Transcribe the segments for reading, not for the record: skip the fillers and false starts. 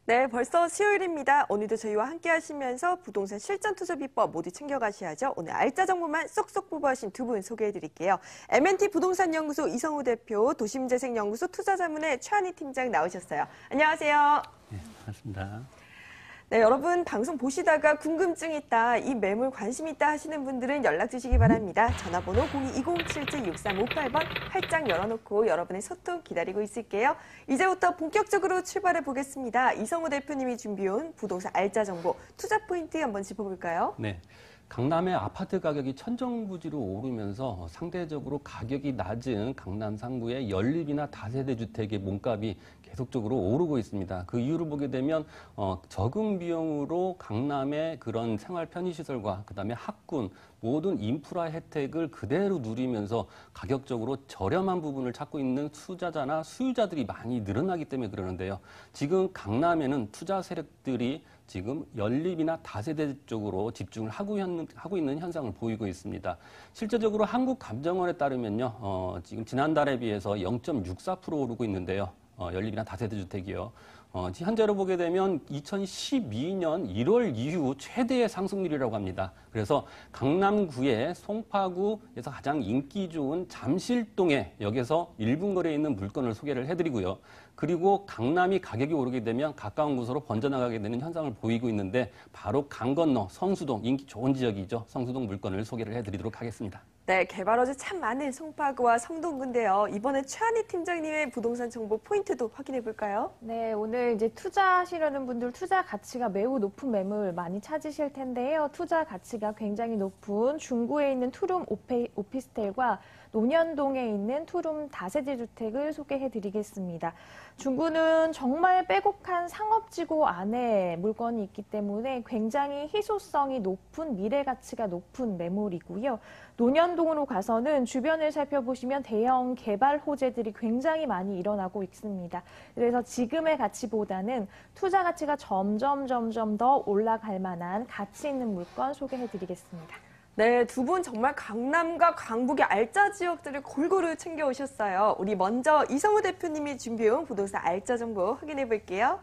네, 벌써 수요일입니다. 오늘도 저희와 함께 하시면서 부동산 실전 투자 비법 모두 챙겨가셔야죠. 오늘 알짜 정보만 쏙쏙 뽑아오신 두 분 소개해드릴게요. M&T 부동산 연구소 이성우 대표, 도심재생연구소 투자자문의 최한희 팀장 나오셨어요. 안녕하세요. 네, 반갑습니다. 네, 여러분 방송 보시다가 궁금증 있다, 이 매물 관심 있다 하시는 분들은 연락 주시기 바랍니다. 전화번호 02-2077-6358번 활짝 열어놓고 여러분의 소통 기다리고 있을게요. 이제부터 본격적으로 출발해 보겠습니다. 이성우 대표님이 준비해온 부동산 알짜 정보, 투자 포인트 한번 짚어볼까요? 네. 강남의 아파트 가격이 천정부지로 오르면서 상대적으로 가격이 낮은 강남 상부의 연립이나 다세대 주택의 몸값이 계속적으로 오르고 있습니다. 그 이유를 보게 되면 적은 비용으로 강남의 그런 생활 편의시설과 그다음에 학군, 모든 인프라 혜택을 그대로 누리면서 가격적으로 저렴한 부분을 찾고 있는 투자자나 수요자들이 많이 늘어나기 때문에 그러는데요. 지금 강남에는 투자 세력들이 지금 연립이나 다세대 쪽으로 집중을 하고 있는 현상을 보이고 있습니다. 실제적으로 한국감정원에 따르면요, 지금 지난달에 비해서 0.64% 오르고 있는데요. 연립이나 다세대 주택이요. 현재로 보게 되면 2012년 1월 이후 최대의 상승률이라고 합니다. 그래서 강남구의 송파구에서 가장 인기 좋은 잠실동에 여기서 1분 거리에 있는 물건을 소개를 해드리고요. 그리고 강남이 가격이 오르게 되면 가까운 곳으로 번져나가게 되는 현상을 보이고 있는데 바로 강 건너 성수동, 인기 좋은 지역이죠. 성수동 물건을 소개를 해드리도록 하겠습니다. 네, 개발 허재 참 많은 송파구와 성동구인데요. 이번에 최한희 팀장님의 부동산 정보 포인트도 확인해 볼까요? 네, 오늘 이제 투자하시려는 분들 투자 가치가 매우 높은 매물 많이 찾으실 텐데요. 투자 가치가 굉장히 높은 중구에 있는 투룸 오피스텔과 논현동에 있는 투룸 다세대 주택을 소개해 드리겠습니다. 중구는 정말 빼곡한 상업지구 안에 물건이 있기 때문에 굉장히 희소성이 높은 미래 가치가 높은 매물이고요. 논현동으로 가서는 주변을 살펴보시면 대형 개발 호재들이 굉장히 많이 일어나고 있습니다. 그래서 지금의 가치보다는 투자 가치가 점점 더 올라갈 만한 가치 있는 물건 소개해 드리겠습니다. 네, 두 분 정말 강남과 강북의 알짜 지역들을 골고루 챙겨오셨어요. 우리 먼저 이성우 대표님이 준비해온 부동산 알짜 정보 확인해 볼게요.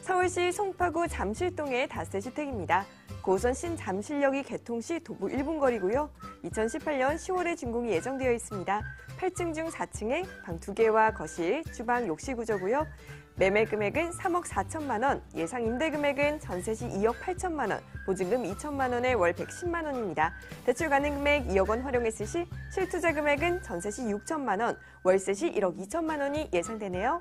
서울시 송파구 잠실동의 다세대 주택입니다. 고선 신잠실역이 개통 시 도보 1분 거리고요. 2018년 10월에 준공이 예정되어 있습니다. 8층 중 4층에 방 2개와 거실, 주방, 욕실 구조고요. 매매 금액은 3억 4천만 원, 예상 임대 금액은 전세 시 2억 8천만 원, 보증금 2천만 원에 월 110만 원입니다. 대출 가능 금액 2억 원 활용했을 시 실투자 금액은 전세 시 6천만 원, 월세 시 1억 2천만 원이 예상되네요.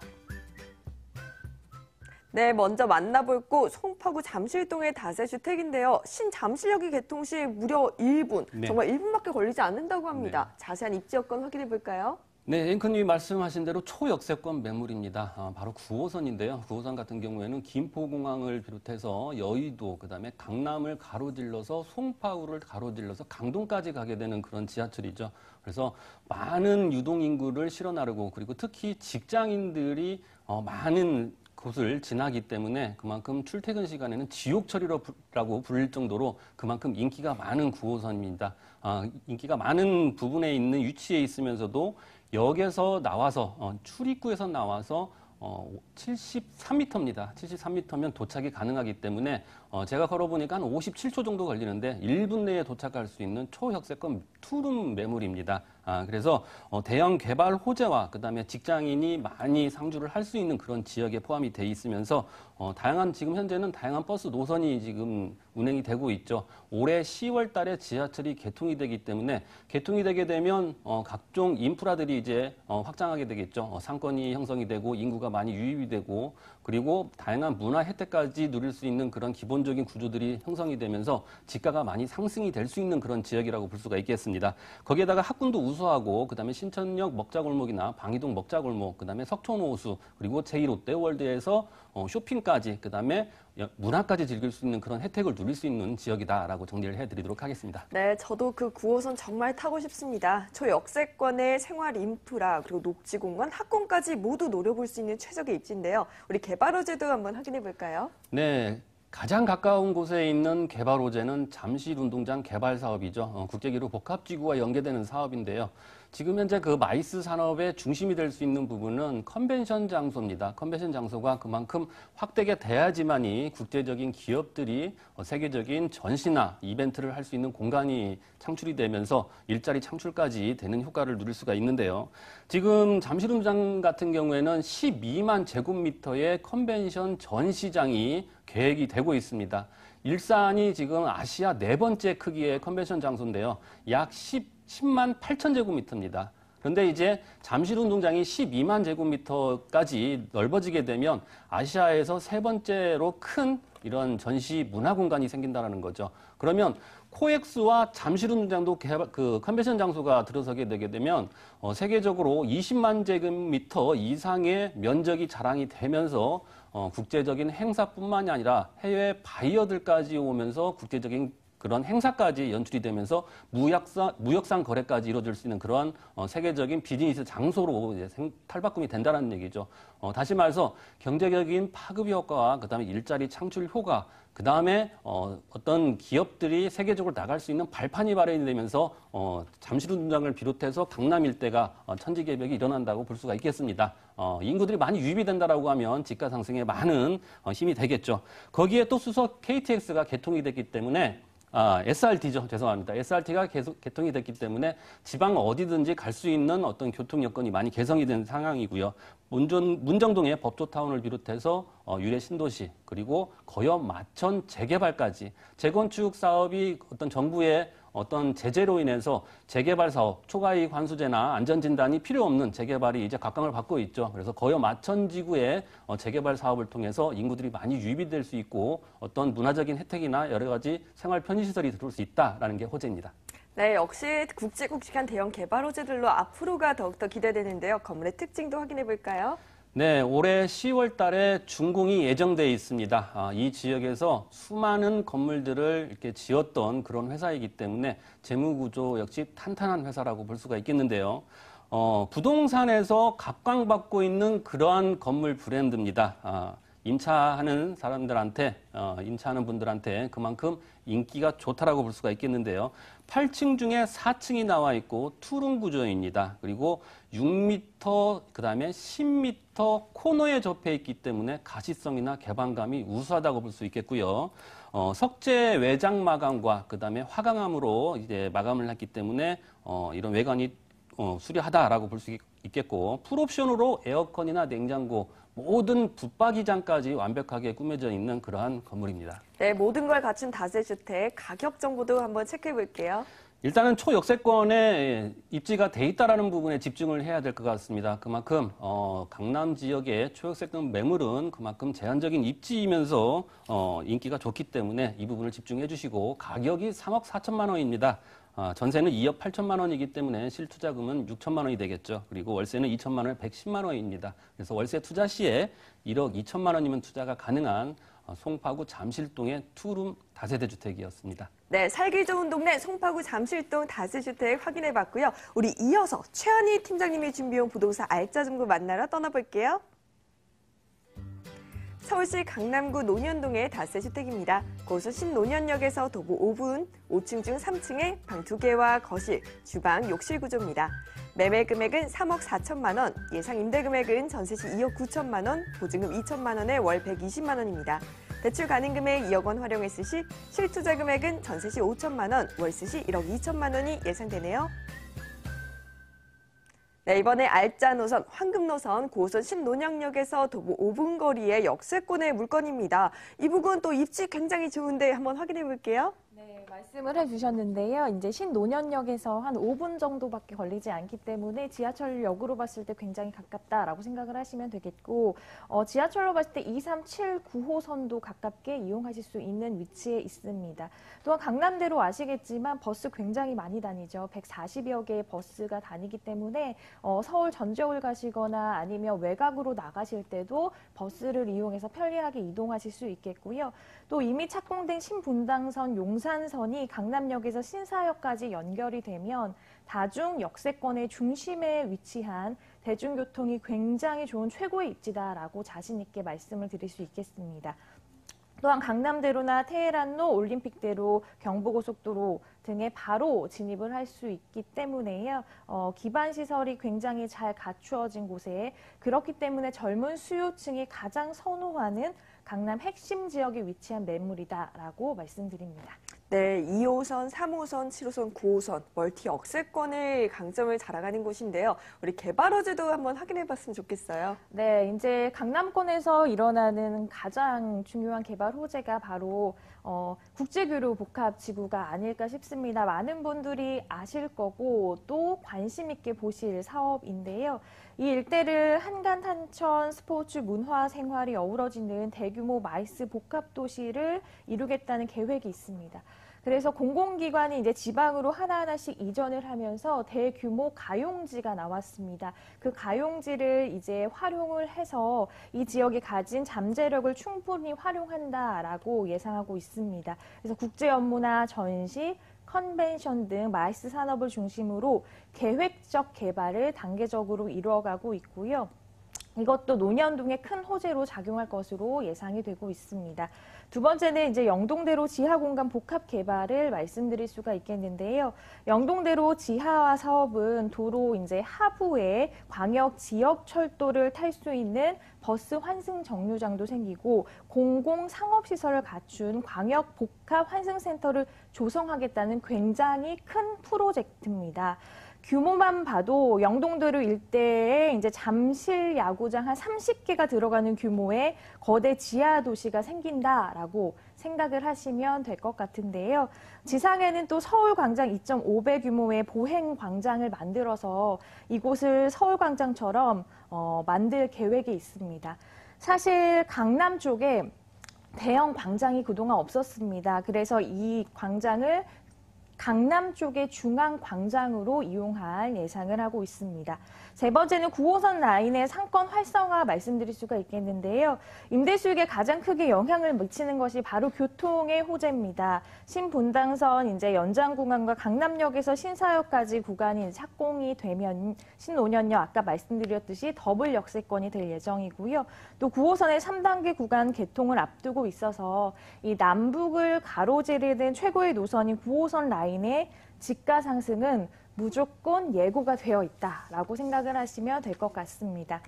네, 먼저 만나볼 곳 송파구 잠실동의 다세주택인데요. 신잠실역이 개통 시 무려 1분, 네. 정말 1분밖에 걸리지 않는다고 합니다. 네. 자세한 입지 여건 확인해 볼까요? 네, 앵커님이 말씀하신 대로 초역세권 매물입니다. 바로 9호선인데요. 9호선 같은 경우에는 김포공항을 비롯해서 여의도, 그다음에 강남을 가로질러서 송파구를 가로질러서 강동까지 가게 되는 그런 지하철이죠. 그래서 많은 유동인구를 실어 나르고 그리고 특히 직장인들이 많은 곳을 지나기 때문에 그만큼 출퇴근 시간에는 지옥철이라고 부를 정도로 그만큼 인기가 많은 9호선입니다. 인기가 많은 부분에 있는 위치에 있으면서도 역에서 나와서 출입구에서 나와서 73m입니다. 73m면 도착이 가능하기 때문에 제가 걸어보니까 한 57초 정도 걸리는데 1분 내에 도착할 수 있는 초역세권 투룸 매물입니다. 그래서 대형 개발 호재와 그다음에 직장인이 많이 상주를 할 수 있는 그런 지역에 포함이 돼 있으면서 지금 현재는 다양한 버스 노선이 지금 운행이 되고 있죠. 올해 10월 달에 지하철이 개통이 되기 때문에 개통이 되게 되면 각종 인프라들이 이제 확장하게 되겠죠. 상권이 형성이 되고 인구가 많이 유입이 되고 그리고 다양한 문화 혜택까지 누릴 수 있는 그런 기본적인 구조들이 형성이 되면서 지가가 많이 상승이 될 수 있는 그런 지역이라고 볼 수가 있겠습니다. 거기에다가 학군도 우수하고 그다음에 신천역 먹자골목이나 방이동 먹자골목, 그다음에 석촌호수 그리고 제2롯데월드에서 쇼핑까지 그다음에 문화까지 즐길 수 있는 그런 혜택을 누릴 수 있는 지역이다라고 정리를 해드리도록 하겠습니다. 네, 저도 그 9호선 정말 타고 싶습니다. 초역세권의 생활 인프라 그리고 녹지공원, 학군까지 모두 노려볼 수 있는 최적의 입지인데요. 우리 개발 호재도 한번 확인해 볼까요? 네. 가장 가까운 곳에 있는 개발호재는 잠실운동장 개발 사업이죠. 국제기록 복합지구와 연계되는 사업인데요. 지금 현재 그 마이스 산업의 중심이 될 수 있는 부분은 컨벤션 장소입니다. 컨벤션 장소가 그만큼 확대가 돼야지만이 국제적인 기업들이 세계적인 전시나 이벤트를 할 수 있는 공간이 창출이 되면서 일자리 창출까지 되는 효과를 누릴 수가 있는데요. 지금 잠실운동장 같은 경우에는 12만 제곱미터의 컨벤션 전시장이 계획이 되고 있습니다. 일산이 지금 아시아 네 번째 크기의 컨벤션 장소인데요. 약 10만 8천 제곱미터입니다. 그런데 이제 잠실운동장이 12만 제곱미터까지 넓어지게 되면 아시아에서 세 번째로 큰 이런 전시 문화 공간이 생긴다는 거죠. 그러면 코엑스와 잠실운동장도 그 컨벤션 장소가 들어서게 되게 되면 세계적으로 20만 제곱미터 이상의 면적이 자랑이 되면서 국제적인 행사뿐만이 아니라 해외 바이어들까지 오면서 국제적인 그런 행사까지 연출이 되면서 무역상 거래까지 이루어질 수 있는 그러한 세계적인 비즈니스 장소로 이제 탈바꿈이 된다는 얘기죠. 다시 말해서 경제적인 파급 효과와 그다음에 일자리 창출 효과, 그다음에 어떤 기업들이 세계적으로 나갈 수 있는 발판이 마련이 되면서 잠실운동장을 비롯해서 강남 일대가 천지개벽이 일어난다고 볼 수가 있겠습니다. 인구들이 많이 유입이 된다라고 하면 집가 상승에 많은 힘이 되겠죠. 거기에 또 수석 KTX가 개통이 됐기 때문에 SRT죠. 죄송합니다. SRT가 계속 개통이 됐기 때문에 지방 어디든지 갈 수 있는 어떤 교통 여건이 많이 개선이 된 상황이고요. 문정동의 법조타운을 비롯해서 유래 신도시 그리고 거여 마천 재개발까지 재건축 사업이 어떤 정부의 어떤 제재로 인해서 재개발 사업, 초과이익 환수제나 안전진단이 필요 없는 재개발이 이제 각광을 받고 있죠. 그래서 거여 마천지구의 재개발 사업을 통해서 인구들이 많이 유입이 될 수 있고 어떤 문화적인 혜택이나 여러 가지 생활 편의시설이 들어올 수 있다라는 게 호재입니다. 네, 역시 굵직굵직한 대형 개발 호재들로 앞으로가 더욱더 기대되는데요. 건물의 특징도 확인해 볼까요? 네, 올해 10월 달에 준공이 예정돼 있습니다. 이 지역에서 수많은 건물들을 이렇게 지었던 그런 회사이기 때문에 재무구조 역시 탄탄한 회사라고 볼 수가 있겠는데요. 부동산에서 각광받고 있는 그러한 건물 브랜드입니다. 임차하는 사람들한테, 임차하는 분들한테 그만큼 인기가 좋다라고 볼 수가 있겠는데요. 8층 중에 4층이 나와 있고 투룸 구조입니다. 그리고 6m, 그 다음에 10m 코너에 접해 있기 때문에 가시성이나 개방감이 우수하다고 볼 수 있겠고요. 석재 외장 마감과 그 다음에 화강암으로 이제 마감을 했기 때문에 이런 외관이 수려하다라고 볼 수 있겠고, 풀옵션으로 에어컨이나 냉장고, 모든 붙박이장까지 완벽하게 꾸며져 있는 그러한 건물입니다. 네, 모든 걸 갖춘 다세주택 가격 정보도 한번 체크해 볼게요. 일단은 초역세권에 입지가 돼 있다라는 부분에 집중을 해야 될 것 같습니다. 그만큼 강남 지역의 초역세권 매물은 그만큼 제한적인 입지이면서 인기가 좋기 때문에 이 부분을 집중해 주시고, 가격이 3억 4천만 원입니다. 전세는 2억 8천만 원이기 때문에 실투자금은 6천만 원이 되겠죠. 그리고 월세는 2천만 원에 110만 원입니다. 그래서 월세 투자 시에 1억 2천만 원이면 투자가 가능한 송파구 잠실동의 투룸 다세대 주택이었습니다. 네, 살기 좋은 동네 송파구 잠실동 다세주택 확인해 봤고요. 우리 이어서 최한희 팀장님이 준비한 부동산 알짜 정보 만나러 떠나볼게요. 서울시 강남구 논현동의 다세주택입니다. 고수 신논현역에서 도보 5분, 5층 중 3층에 방 2개와 거실, 주방, 욕실 구조입니다. 매매 금액은 3억 4천만 원, 예상 임대 금액은 전세시 2억 9천만 원, 보증금 2천만 원에 월 120만 원입니다. 대출 가능 금액 2억 원 활용했을 시 실투자 금액은 전세시 5천만 원, 월세시 1억 2천만 원이 예상되네요. 네, 이번에 알짜 노선, 황금 노선, 고선 신논현역에서 도보 5분 거리의 역세권의 물건입니다. 이 부분 또 입지 굉장히 좋은데 한번 확인해 볼게요. 네, 말씀을 해주셨는데요. 이제 신논현역에서 한 5분 정도밖에 걸리지 않기 때문에 지하철역으로 봤을 때 굉장히 가깝다라고 생각을 하시면 되겠고, 지하철로 봤을 때 2379호선도 가깝게 이용하실 수 있는 위치에 있습니다. 또한 강남대로 아시겠지만 버스 굉장히 많이 다니죠. 140여 개의 버스가 다니기 때문에 서울 전지역을 가시거나 아니면 외곽으로 나가실 때도 버스를 이용해서 편리하게 이동하실 수 있겠고요. 또 이미 착공된 신분당선, 용산선이 강남역에서 신사역까지 연결이 되면 다중 역세권의 중심에 위치한 대중교통이 굉장히 좋은 최고의 입지다라고 자신 있게 말씀을 드릴 수 있겠습니다. 또한 강남대로나 테헤란로, 올림픽대로, 경부고속도로 등에 바로 진입을 할 수 있기 때문에요. 기반 시설이 굉장히 잘 갖추어진 곳에 그렇기 때문에 젊은 수요층이 가장 선호하는 강남 핵심 지역에 위치한 매물이다라고 말씀드립니다. 네, 2호선, 3호선, 7호선, 9호선 멀티 역세권의 강점을 자랑하는 곳인데요. 우리 개발허재도 한번 확인해봤으면 좋겠어요. 네, 이제 강남권에서 일어나는 가장 중요한 개발 호재가 바로 국제교류 복합지구가 아닐까 싶습니다. 많은 분들이 아실 거고 또 관심 있게 보실 사업인데요. 이 일대를 한간, 한천, 스포츠, 문화, 생활이 어우러지는 대규모 마이스 복합도시를 이루겠다는 계획이 있습니다. 그래서 공공기관이 이제 지방으로 하나하나씩 이전을 하면서 대규모 가용지가 나왔습니다. 그 가용지를 이제 활용을 해서 이 지역이 가진 잠재력을 충분히 활용한다라고 예상하고 있습니다. 그래서 국제 업무나 전시, 컨벤션 등 마이스 산업을 중심으로 계획적 개발을 단계적으로 이루어가고 있고요. 이것도 논현동의 큰 호재로 작용할 것으로 예상이 되고 있습니다. 두 번째는 이제 영동대로 지하공간 복합 개발을 말씀드릴 수가 있겠는데요. 영동대로 지하화 사업은 도로 이제 하부에 광역 지역 철도를 탈 수 있는 버스 환승 정류장도 생기고 공공 상업 시설을 갖춘 광역 복합 환승센터를 조성하겠다는 굉장히 큰 프로젝트입니다. 규모만 봐도 영동도로 일대에 이제 잠실 야구장 한 30개가 들어가는 규모의 거대 지하 도시가 생긴다라고 생각을 하시면 될 것 같은데요. 지상에는 또 서울광장 2.5배 규모의 보행 광장을 만들어서 이곳을 서울광장처럼 만들 계획이 있습니다. 사실 강남 쪽에 대형 광장이 그동안 없었습니다. 그래서 이 광장을 강남 쪽의 중앙광장으로 이용할 예상을 하고 있습니다. 세 번째는 9호선 라인의 상권 활성화 말씀드릴 수가 있겠는데요. 임대 수익에 가장 크게 영향을 미치는 것이 바로 교통의 호재입니다. 신분당선 이제 연장구간과 강남역에서 신사역까지 구간이 착공이 되면 신논현역 아까 말씀드렸듯이 더블 역세권이 될 예정이고요. 또 9호선의 3단계 구간 개통을 앞두고 있어서 이 남북을 가로지르는 최고의 노선인 9호선 라인의 지가 상승은 무조건 예고가 되어 있다라고 생각을 하시면 될 것 같습니다.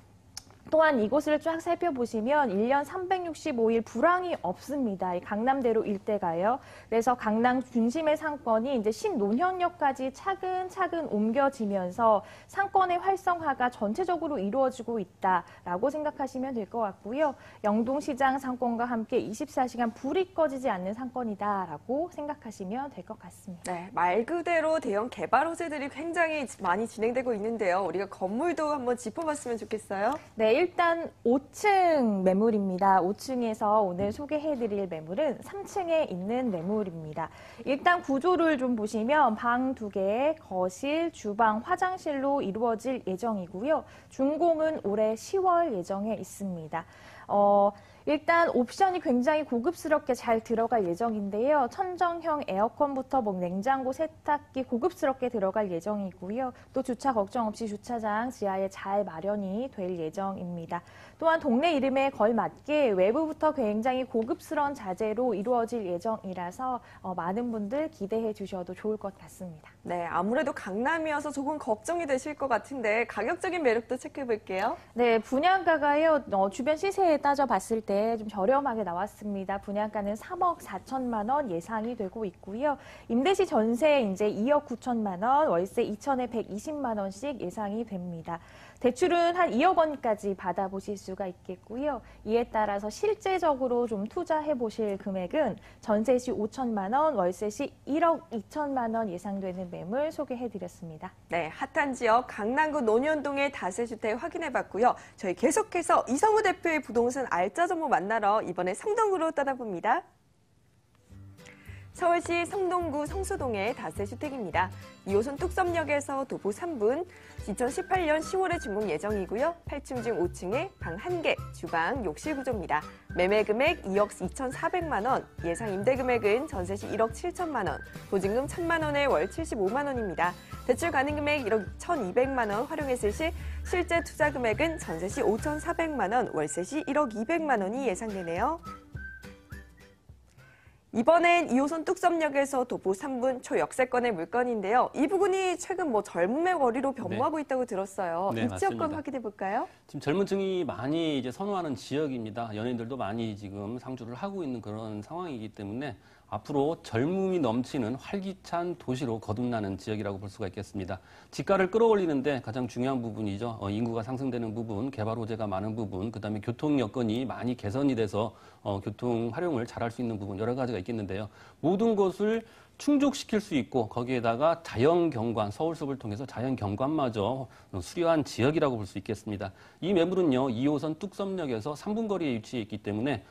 또한 이곳을 쫙 살펴보시면 1년 365일 불황이 없습니다. 이 강남대로 일대가요. 그래서 강남 중심의 상권이 이제 신논현역까지 차근차근 옮겨지면서 상권의 활성화가 전체적으로 이루어지고 있다라고 생각하시면 될 것 같고요. 영동시장 상권과 함께 24시간 불이 꺼지지 않는 상권이다라고 생각하시면 될 것 같습니다. 네, 말 그대로 대형 개발 호재들이 굉장히 많이 진행되고 있는데요. 우리가 건물도 한번 짚어봤으면 좋겠어요. 네, 일단 5층 매물입니다. 5층에서 오늘 소개해드릴 매물은 3층에 있는 매물입니다. 일단 구조를 좀 보시면 방 2개, 거실, 주방, 화장실로 이루어질 예정이고요. 준공은 올해 10월 예정에 있습니다. 일단 옵션이 굉장히 고급스럽게 잘 들어갈 예정인데요. 천정형 에어컨부터 냉장고, 세탁기 고급스럽게 들어갈 예정이고요. 또 주차 걱정 없이 주차장 지하에 잘 마련이 될 예정입니다. 또한 동네 이름에 걸맞게 외부부터 굉장히 고급스러운 자재로 이루어질 예정이라서 많은 분들 기대해 주셔도 좋을 것 같습니다. 네, 아무래도 강남이어서 조금 걱정이 되실 것 같은데 가격적인 매력도 체크해 볼게요. 네, 분양가가요. 주변 시세에 따져봤을 때 좀 저렴하게 나왔습니다. 분양가는 3억 4천만 원 예상이 되고 있고요. 임대시 전세 이제 2억 9천만 원, 월세 2천에 120만 원씩 예상이 됩니다. 대출은 한 2억 원까지 받아보실 수가 있겠고요. 이에 따라서 실제적으로 좀 투자해 보실 금액은 전세 시 5천만 원, 월세 시 1억 2천만 원 예상되는 매물 소개해드렸습니다. 네, 핫한 지역 강남구 논현동의 다세주택 확인해봤고요. 저희 계속해서 이성우 대표의 부동산 알짜 정보 만나러 이번에 성동구로 떠나봅니다. 서울시 성동구 성수동의 다세주택입니다. 2호선 뚝섬역에서 도보 3분, 2018년 10월에 준공 예정이고요. 8층 중 5층에 방 1개, 주방, 욕실 구조입니다. 매매 금액 2억 2,400만 원, 예상 임대 금액은 전세 시 1억 7천만 원, 보증금 1,000만 원에 월 75만 원입니다. 대출 가능 금액 1억 1,200만 원 활용했을 시 실제 투자 금액은 전세 시 5,400만 원, 월세 시 1억 200만 원이 예상되네요. 이번엔 2호선 뚝섬역에서 도보 3분 초역세권의 물건인데요. 이 부근이 최근 젊음의 거리로 변모하고 있다고 들었어요. 네, 입지여건 맞습니다. 확인해 볼까요? 지금 젊은 층이 많이 이제 선호하는 지역입니다. 연예인들도 많이 지금 상주를 하고 있는 그런 상황이기 때문에 앞으로 젊음이 넘치는 활기찬 도시로 거듭나는 지역이라고 볼 수가 있겠습니다. 집가를 끌어올리는데 가장 중요한 부분이죠. 인구가 상승되는 부분, 개발 호재가 많은 부분, 그다음에 교통 여건이 많이 개선이 돼서 교통 활용을 잘할 수 있는 부분 여러 가지가 있겠는데요. 모든 것을 충족시킬 수 있고 거기에다가 자연 경관, 서울숲을 통해서 자연 경관마저 수려한 지역이라고 볼 수 있겠습니다. 이 매물은요, 2호선 뚝섬역에서 3분 거리에 위치해 있기 때문에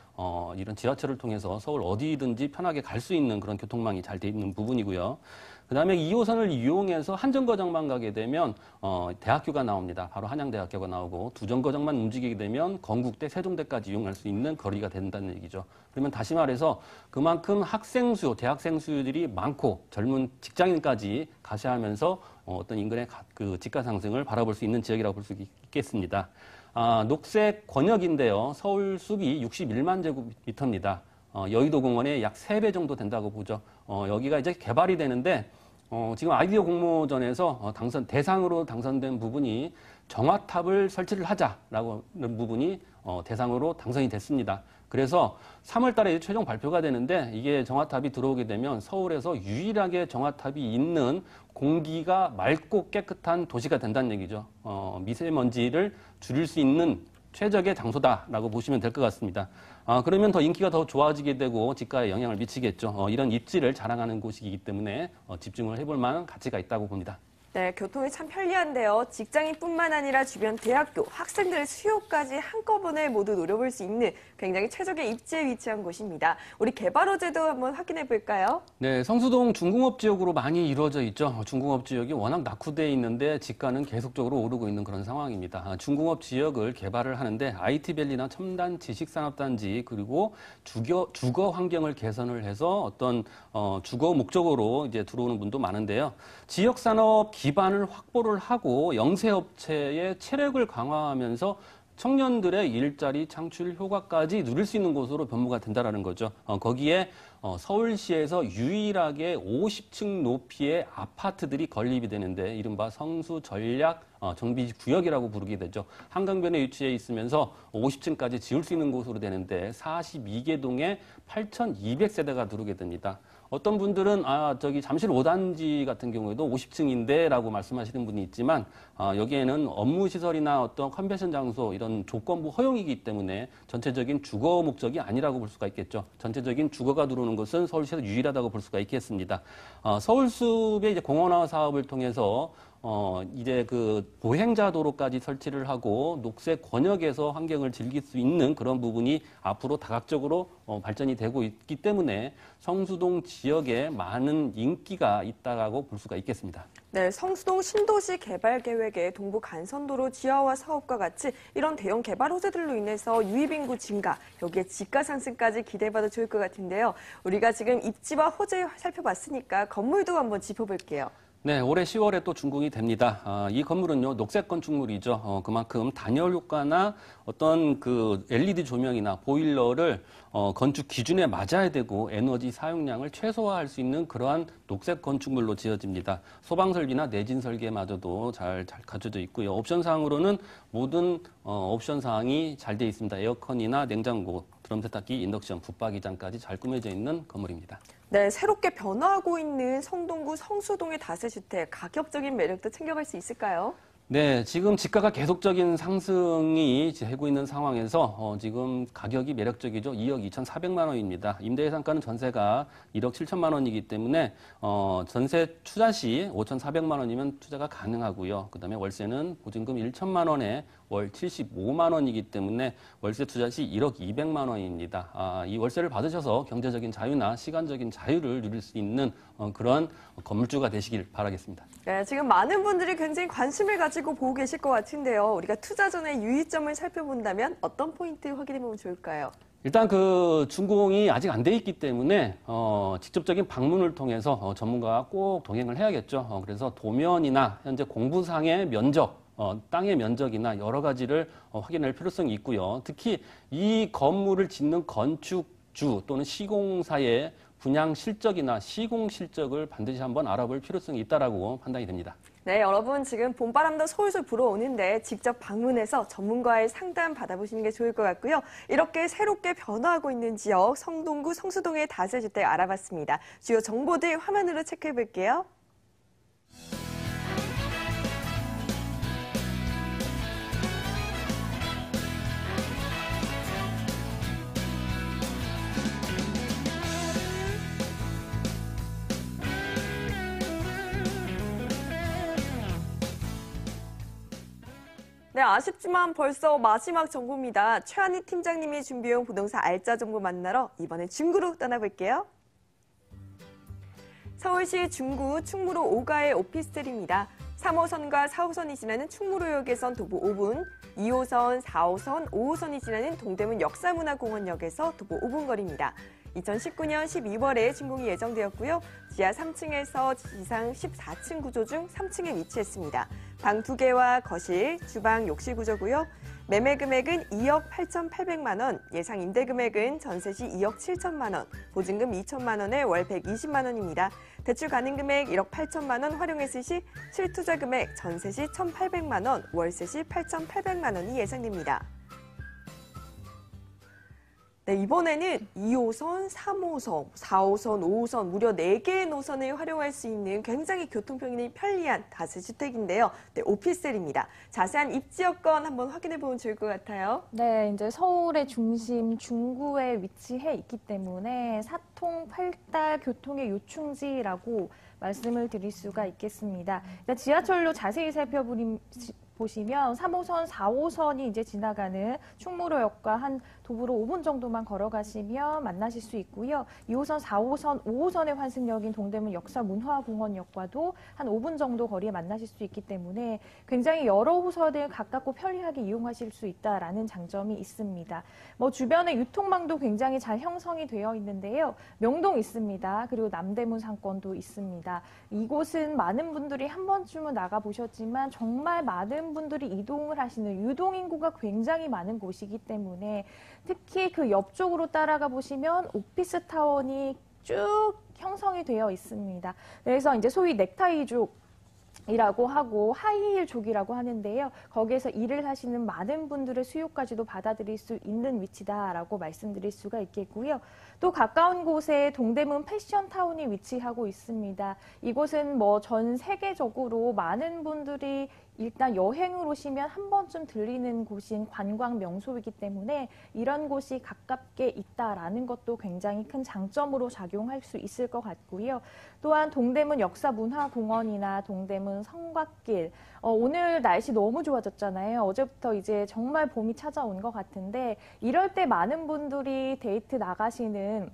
이런 지하철을 통해서 서울 어디든지 편하게 갈 수 있는 그런 교통망이 잘 돼 있는 부분이고요. 그다음에 2호선을 이용해서 한 정거장만 가게 되면 대학교가 나옵니다. 바로 한양대학교가 나오고 두 정거장만 움직이게 되면 건국대, 세종대까지 이용할 수 있는 거리가 된다는 얘기죠. 그러면 다시 말해서 그만큼 학생 수요, 대학생 수요들이 많고 젊은 직장인까지 가시하면서 어떤 인근의 그 집가 상승을 바라볼 수 있는 지역이라고 볼 수 있겠습니다. 녹색 권역인데요. 서울 숲이 61만 제곱미터입니다. 여의도 공원의 약 3배 정도 된다고 보죠. 여기가 이제 개발이 되는데 지금 아이디어 공모전에서 대상으로 당선된 부분이 정화탑을 설치를 하자라고 하는 부분이 대상으로 당선이 됐습니다. 그래서 3월 달에 최종 발표가 되는데 이게 정화탑이 들어오게 되면 서울에서 유일하게 정화탑이 있는 공기가 맑고 깨끗한 도시가 된다는 얘기죠. 미세먼지를 줄일 수 있는 최적의 장소다라고 보시면 될 것 같습니다. 그러면 더 인기가 더 좋아지게 되고 집가에 영향을 미치겠죠. 이런 입지를 자랑하는 곳이기 때문에 집중을 해볼 만한 가치가 있다고 봅니다. 네, 교통이 참 편리한데요. 직장인뿐만 아니라 주변 대학교, 학생들의 수요까지 한꺼번에 모두 노려볼 수 있는 굉장히 최적의 입지에 위치한 곳입니다. 우리 개발 호재도 한번 확인해 볼까요? 네, 성수동 중공업 지역으로 많이 이루어져 있죠. 중공업 지역이 워낙 낙후되어 있는데 집가는 계속적으로 오르고 있는 그런 상황입니다. 중공업 지역을 개발을 하는데 IT밸리나 첨단 지식산업단지 그리고 주거 환경을 개선을 해서 어떤 주거 목적으로 이제 들어오는 분도 많은데요. 지역산업 기반을 확보를 하고 영세업체의 체력을 강화하면서 청년들의 일자리 창출 효과까지 누릴 수 있는 곳으로 변모가 된다는 거죠. 거기에 서울시에서 유일하게 50층 높이의 아파트들이 건립이 되는데 이른바 성수 전략 정비 구역이라고 부르게 되죠. 한강변에 위치해 있으면서 50층까지 지을 수 있는 곳으로 되는데 42개 동에 8,200세대가 들어오게 됩니다. 어떤 분들은 저기 잠실 5단지 같은 경우에도 50층인데 라고 말씀하시는 분이 있지만 여기에는 업무시설이나 어떤 컨벤션 장소 이런 조건부 허용이기 때문에 전체적인 주거 목적이 아니라고 볼 수가 있겠죠. 전체적인 주거가 들어오는 것은 서울시에서 유일하다고 볼 수가 있겠습니다. 서울숲의 이제 공원화 사업을 통해서 이제 그 보행자 도로까지 설치를 하고 녹색 권역에서 환경을 즐길 수 있는 그런 부분이 앞으로 다각적으로 발전이 되고 있기 때문에 성수동 지역에 많은 인기가 있다고 볼 수가 있겠습니다. 네, 성수동 신도시 개발 계획에 동부 간선도로 지하화 사업과 같이 이런 대형 개발 호재들로 인해서 유입인구 증가, 여기에 집가 상승까지 기대해봐도 좋을 것 같은데요. 우리가 지금 입지와 호재 살펴봤으니까 건물도 한번 짚어볼게요. 네, 올해 10월에 또 준공이 됩니다. 이 건물은요, 녹색 건축물이죠. 그만큼 단열 효과나 어떤 그 LED 조명이나 보일러를 건축 기준에 맞아야 되고 에너지 사용량을 최소화할 수 있는 그러한 녹색 건축물로 지어집니다. 소방 설비나 내진 설계마저도 잘 갖춰져 있고요. 옵션 사항으로는 모든 옵션 사항이 잘 돼 있습니다. 에어컨이나 냉장고, 드럼 세탁기, 인덕션, 붙박이장까지 잘 꾸며져 있는 건물입니다. 네, 새롭게 변화하고 있는 성동구 성수동의 다세주택, 가격적인 매력도 챙겨갈 수 있을까요? 네, 지금 집가가 계속적인 상승이 되고 있는 상황에서 지금 가격이 매력적이죠. 2억 2,400만 원입니다. 임대 예상가는 전세가 1억 7천만 원이기 때문에 전세 투자 시 5,400만 원이면 투자가 가능하고요. 그다음에 월세는 보증금 1천만 원에 월 75만 원이기 때문에 월세 투자 시 1억 200만 원입니다. 이 월세를 받으셔서 경제적인 자유나 시간적인 자유를 누릴 수 있는 그런 건물주가 되시길 바라겠습니다. 네, 지금 많은 분들이 굉장히 관심을 가지고 보고 계실 것 같은데요. 우리가 투자 전에 유의점을 살펴본다면 어떤 포인트 확인해보면 좋을까요? 일단 그 준공이 아직 안 돼 있기 때문에 직접적인 방문을 통해서 전문가와 꼭 동행을 해야겠죠. 그래서 도면이나 현재 공부상의 면적, 땅의 면적이나 여러 가지를 확인할 필요성이 있고요. 특히 이 건물을 짓는 건축주 또는 시공사의 분양 실적이나 시공 실적을 반드시 한번 알아볼 필요성이 있다라고 판단이 됩니다. 네, 여러분 지금 봄바람도 솔솔 불어오는데 직접 방문해서 전문가의 상담 받아보시는 게 좋을 것 같고요. 이렇게 새롭게 변화하고 있는 지역 성동구 성수동의 다세주택 알아봤습니다. 주요 정보들 화면으로 체크해 볼게요. 네, 아쉽지만 벌써 마지막 정보입니다. 최한희 팀장님이 준비해온 부동산 알짜 정보 만나러 이번엔 중구로 떠나볼게요. 서울시 중구 충무로 5가의 오피스텔입니다. 3호선과 4호선이 지나는 충무로역에선 도보 5분, 2호선, 4호선, 5호선이 지나는 동대문 역사문화공원역에서 도보 5분 거리입니다. 2019년 12월에 준공이 예정되었고요. 지하 3층에서 지상 14층 구조 중 3층에 위치했습니다. 방 2개와 거실, 주방, 욕실 구조고요. 매매 금액은 2억 8,800만 원, 예상 임대 금액은 전세 시 2억 7천만 원, 보증금 2천만 원에 월 120만 원입니다. 대출 가능 금액 1억 8천만 원, 활용했을 시 실투자 금액 전세 시 1,800만 원, 월세 시 8,800만 원이 예상됩니다. 네, 이번에는 2호선, 3호선, 4호선, 5호선 무려 4개의 노선을 활용할 수 있는 굉장히 교통편이 편리한 다세주택인데요. 네, 오피스텔입니다. 자세한 입지 여건 한번 확인해 보면 좋을 것 같아요. 네, 이제 서울의 중심 중구에 위치해 있기 때문에 사통팔달 교통의 요충지라고 말씀을 드릴 수가 있겠습니다. 지하철로 자세히 보시면 3호선, 4호선이 이제 지나가는 충무로역과 한 도보로 5분 정도만 걸어가시면 만나실 수 있고요. 2호선, 4호선, 5호선의 환승역인 동대문 역사문화공원역과도 한 5분 정도 거리에 만나실 수 있기 때문에 굉장히 여러 호선을 가깝고 편리하게 이용하실 수 있다라는 장점이 있습니다. 주변에 유통망도 굉장히 잘 형성이 되어 있는데요. 명동 있습니다. 그리고 남대문 상권도 있습니다. 이곳은 많은 분들이 한 번쯤은 나가보셨지만 정말 많은 분들이 이동을 하시는 유동인구가 굉장히 많은 곳이기 때문에 특히 그 옆쪽으로 따라가 보시면 오피스타운이 쭉 형성이 되어 있습니다. 그래서 이제 소위 넥타이족 이라고 하고 하이힐족이라고 하는데요. 거기에서 일을 하시는 많은 분들의 수요까지도 받아들일 수 있는 위치다라고 말씀드릴 수가 있겠고요. 또 가까운 곳에 동대문 패션타운이 위치하고 있습니다. 이곳은 전 세계적으로 많은 분들이 일단 여행을 오시면 한 번쯤 들리는 곳인 관광 명소이기 때문에 이런 곳이 가깝게 있다라는 것도 굉장히 큰 장점으로 작용할 수 있을 것 같고요. 또한 동대문 역사문화공원이나 동대문 성곽길, 오늘 날씨 너무 좋아졌잖아요. 어제부터 이제 정말 봄이 찾아온 것 같은데 이럴 때 많은 분들이 데이트 나가시는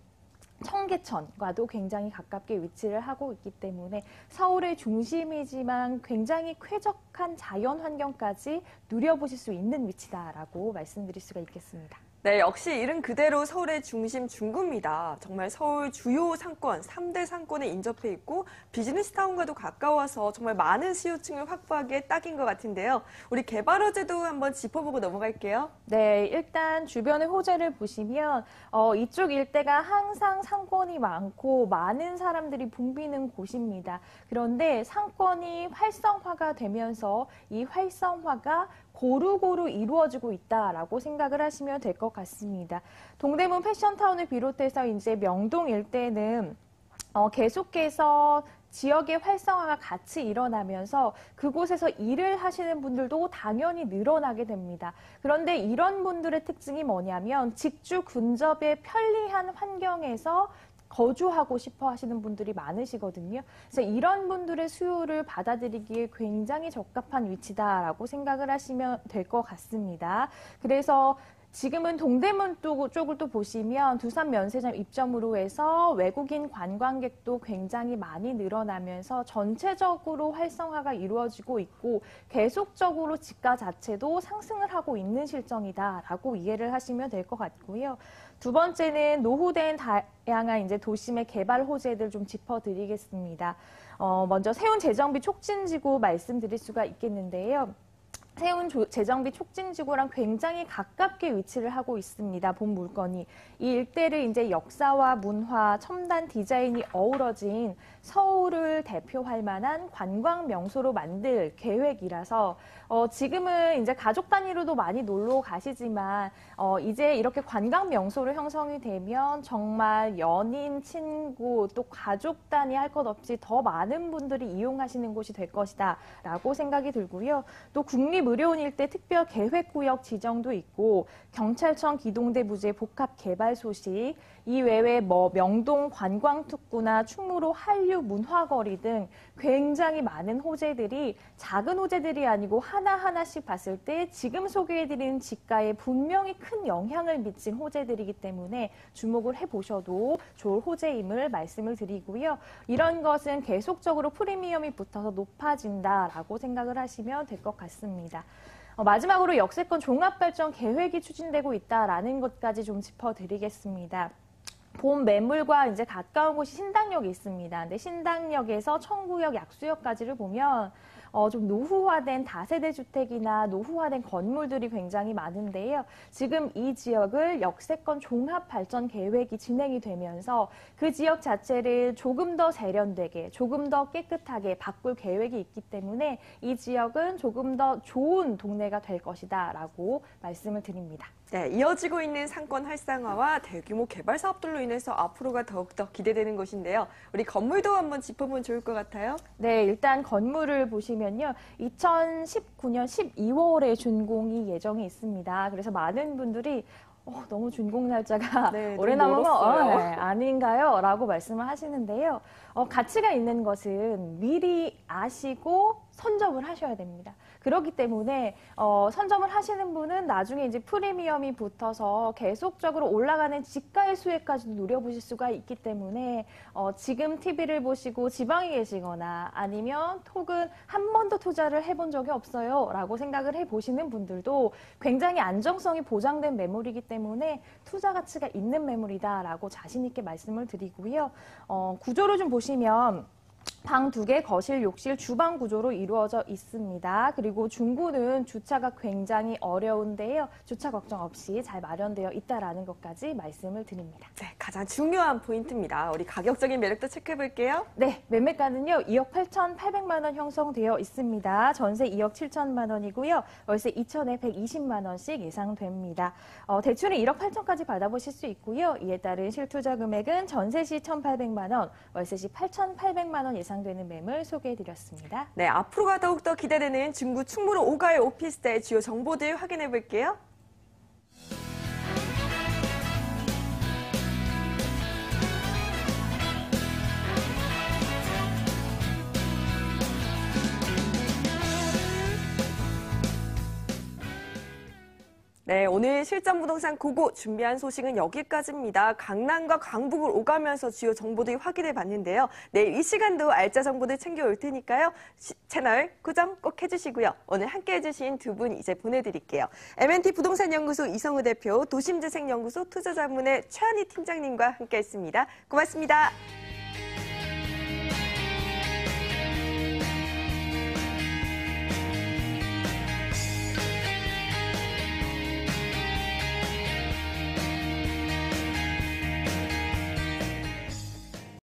청계천과도 굉장히 가깝게 위치를 하고 있기 때문에 서울의 중심이지만 굉장히 쾌적한 자연 환경까지 누려보실 수 있는 위치다라고 말씀드릴 수가 있겠습니다. 네, 역시 이름 그대로 서울의 중심 중구입니다. 정말 서울 주요 상권, 3대 상권에 인접해 있고 비즈니스타운과도 가까워서 정말 많은 수요층을 확보하기에 딱인 것 같은데요. 우리 개발 호재도 한번 짚어보고 넘어갈게요. 네, 일단 주변의 호재를 보시면 이쪽 일대가 항상 상권이 많고 많은 사람들이 붐비는 곳입니다. 그런데 상권이 활성화가 되면서 이 활성화가 고루고루 이루어지고 있다라고 생각을 하시면 될 것 같습니다. 동대문 패션타운을 비롯해서 이제 명동 일대는 계속해서 지역의 활성화가 같이 일어나면서 그곳에서 일을 하시는 분들도 당연히 늘어나게 됩니다. 그런데 이런 분들의 특징이 뭐냐면 직주 근접의 편리한 환경에서 거주하고 싶어 하시는 분들이 많으시거든요. 그래서 이런 분들의 수요를 받아들이기에 굉장히 적합한 위치다라고 생각을 하시면 될 것 같습니다. 그래서 지금은 동대문 쪽을 또 보시면 두산 면세점 입점으로 해서 외국인 관광객도 굉장히 많이 늘어나면서 전체적으로 활성화가 이루어지고 있고 계속적으로 지가 자체도 상승을 하고 있는 실정이다라고 이해를 하시면 될 것 같고요. 두 번째는 노후된 다양한 이제 도심의 개발 호재들 좀 짚어드리겠습니다. 먼저 세운 재정비 촉진지구 말씀드릴 수가 있겠는데요. 세운 재정비 촉진지구랑 굉장히 가깝게 위치를 하고 있습니다. 본 물건이. 이 일대를 이제 역사와 문화, 첨단 디자인이 어우러진 서울을 대표할 만한 관광 명소로 만들 계획이라서 지금은 이제 가족 단위로도 많이 놀러 가시지만 이제 이렇게 관광 명소로 형성이 되면 정말 연인, 친구, 또 가족 단위 할 것 없이 더 많은 분들이 이용하시는 곳이 될 것이다 라고 생각이 들고요. 또 국립의료원 일대 특별 계획구역 지정도 있고 경찰청 기동대 부재 복합 개발 소식, 이 외에 명동 관광특구나 충무로 한류 문화거리 등 굉장히 많은 호재들이 작은 호재들이 아니고 하나하나씩 봤을 때 지금 소개해드린 지가에 분명히 큰 영향을 미친 호재들이기 때문에 주목을 해보셔도 좋을 호재임을 말씀을 드리고요. 이런 것은 계속적으로 프리미엄이 붙어서 높아진다라고 생각을 하시면 될 것 같습니다. 마지막으로 역세권 종합발전 계획이 추진되고 있다라는 것까지 좀 짚어드리겠습니다. 본 매물과 이제 가까운 곳이 신당역이 있습니다. 근데 신당역에서 청구역, 약수역까지를 보면 좀 노후화된 다세대 주택이나 노후화된 건물들이 굉장히 많은데요. 지금 이 지역을 역세권 종합 발전 계획이 진행이 되면서 그 지역 자체를 조금 더 세련되게, 조금 더 깨끗하게 바꿀 계획이 있기 때문에 이 지역은 조금 더 좋은 동네가 될 것이다라고 말씀을 드립니다. 네, 이어지고 있는 상권 활성화와 대규모 개발 사업들로 인해서 앞으로가 더욱더 기대되는 것인데요. 우리 건물도 한번 짚어보면 좋을 것 같아요. 네, 일단 건물을 보시면요. 2019년 12월에 준공이 예정이 있습니다. 그래서 많은 분들이 너무 준공 날짜가 오래 남은 거 아닌가요? 라고 말씀을 하시는데요. 가치가 있는 것은 미리 아시고 선점을 하셔야 됩니다. 그렇기 때문에 선점을 하시는 분은 나중에 이제 프리미엄이 붙어서 계속적으로 올라가는 지가의 수혜까지도 누려보실 수가 있기 때문에 지금 TV를 보시고 지방에 계시거나 아니면 혹은 한 번도 투자를 해본 적이 없어요 라고 생각을 해보시는 분들도 굉장히 안정성이 보장된 매물이기 때문에 투자 가치가 있는 매물이다라고 자신 있게 말씀을 드리고요. 구조를 좀 보시면 방 2개, 거실, 욕실, 주방 구조로 이루어져 있습니다. 그리고 중구는 주차가 굉장히 어려운데요. 주차 걱정 없이 잘 마련되어 있다라는 것까지 말씀을 드립니다. 네, 가장 중요한 포인트입니다. 우리 가격적인 매력도 체크해 볼게요. 네, 매매가는요. 2억 8,800만 원 형성되어 있습니다. 전세 2억 7천만 원이고요. 월세 2천에 120만 원씩 예상됩니다. 대출은 1억 8천까지 받아보실 수 있고요. 이에 따른 실투자 금액은 전세 시 1,800만 원, 월세 시 8,800만 원 예상되는 매물 소개해드렸습니다. 네, 앞으로가 더욱더 기대되는 중구 충무로 5가의 오피스텔 주요 정보들 확인해 볼게요. 네, 오늘 실전부동산 고고 준비한 소식은 여기까지입니다. 강남과 강북을 오가면서 주요 정보들 확인해 봤는데요. 내일 이 시간도 알짜 정보들 챙겨올 테니까요. 채널 고정 꼭 해주시고요. 오늘 함께 해주신 두 분 이제 보내드릴게요. M&T 부동산연구소 이성우 대표, 도심재생연구소 투자자문의 최한희 팀장님과 함께했습니다. 고맙습니다.